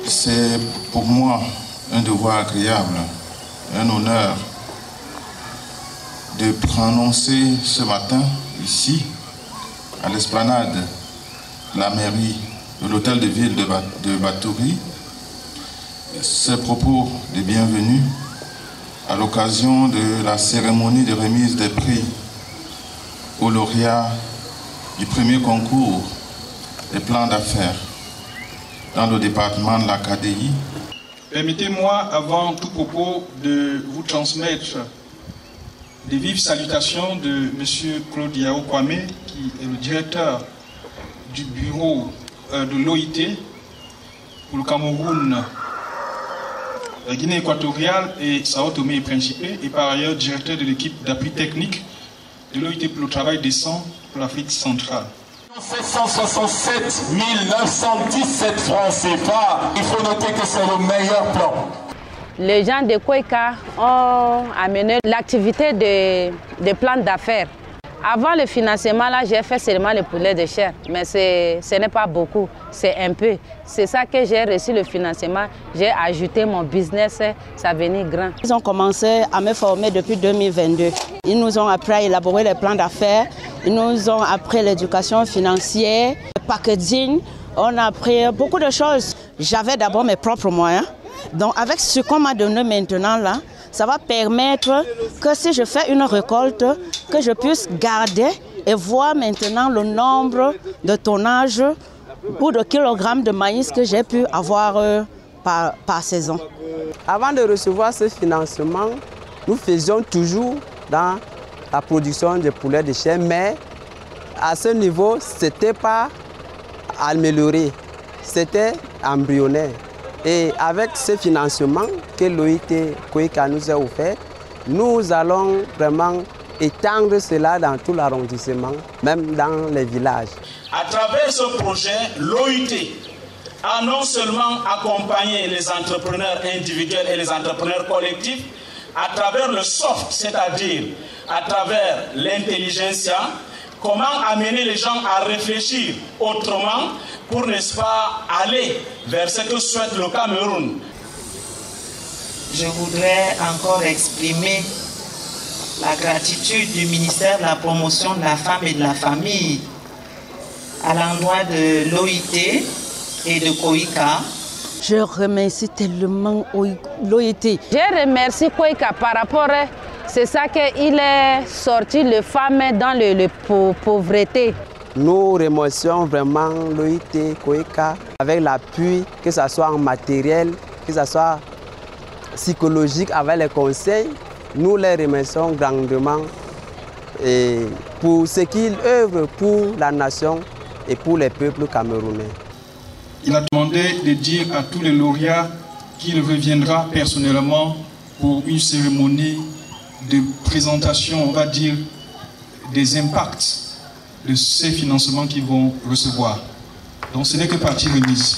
C'est pour moi un devoir agréable, un honneur de prononcer ce matin, ici, à l'esplanade de la mairie de l'hôtel de ville de Batouri, ces propos de bienvenue à l'occasion de la cérémonie de remise des prix aux lauréats du premier concours des plans d'affaires dans le département de la KDI. Permettez-moi, avant tout propos, de vous transmettre des vives salutations de M. Claude Yao Kwame, qui est le directeur du bureau de l'OIT pour le Cameroun, la Guinée équatoriale et Sao Tomé et Principe, et par ailleurs directeur de l'équipe d'appui technique de l'OIT pour le travail décent pour l'Afrique centrale. 767 917 francs CFA. Il faut noter que c'est le meilleur plan. Les gens de Koika ont amené l'activité des plans d'affaires. Avant le financement, là, j'ai fait seulement le poulet de chair, mais ce n'est pas beaucoup, c'est un peu. C'est ça que j'ai reçu le financement, j'ai ajouté mon business, ça venait grand. Ils ont commencé à me former depuis 2022. Ils nous ont appris à élaborer les plans d'affaires, ils nous ont appris l'éducation financière, le packaging, on a appris beaucoup de choses. J'avais d'abord mes propres moyens, donc avec ce qu'on m'a donné maintenant là, ça va permettre que si je fais une récolte, que je puisse garder et voir maintenant le nombre de tonnages ou de kilogrammes de maïs que j'ai pu avoir par saison. Avant de recevoir ce financement, nous faisions toujours dans la production de poulet de chair, mais à ce niveau, ce n'était pas amélioré, c'était embryonnaire. Et avec ce financement que l'OIT Koika nous a offert, nous allons vraiment étendre cela dans tout l'arrondissement, même dans les villages. À travers ce projet, l'OIT a non seulement accompagné les entrepreneurs individuels et les entrepreneurs collectifs, à travers le soft, c'est-à-dire à travers l'intelligentsia, comment amener les gens à réfléchir autrement pour, n'est-ce pas, aller vers ce que souhaite le Cameroun. Je voudrais encore exprimer la gratitude du ministère de la Promotion de la Femme et de la Famille à l'endroit de l'OIT et de Koika. Je remercie tellement l'OIT. Je remercie Koika par rapport à... C'est ça qu'il est sorti les femmes dans la pauvreté. Nous remercions vraiment l'OIT Koika avec l'appui, que ce soit en matériel, que ce soit psychologique, avec les conseils. Nous les remercions grandement et pour ce qu'ils œuvrent pour la nation et pour les peuples camerounais. Il a demandé de dire à tous les lauréats qu'il reviendra personnellement pour une cérémonie de présentation, on va dire, des impacts de ces financements qu'ils vont recevoir. Donc ce n'est que partie remise.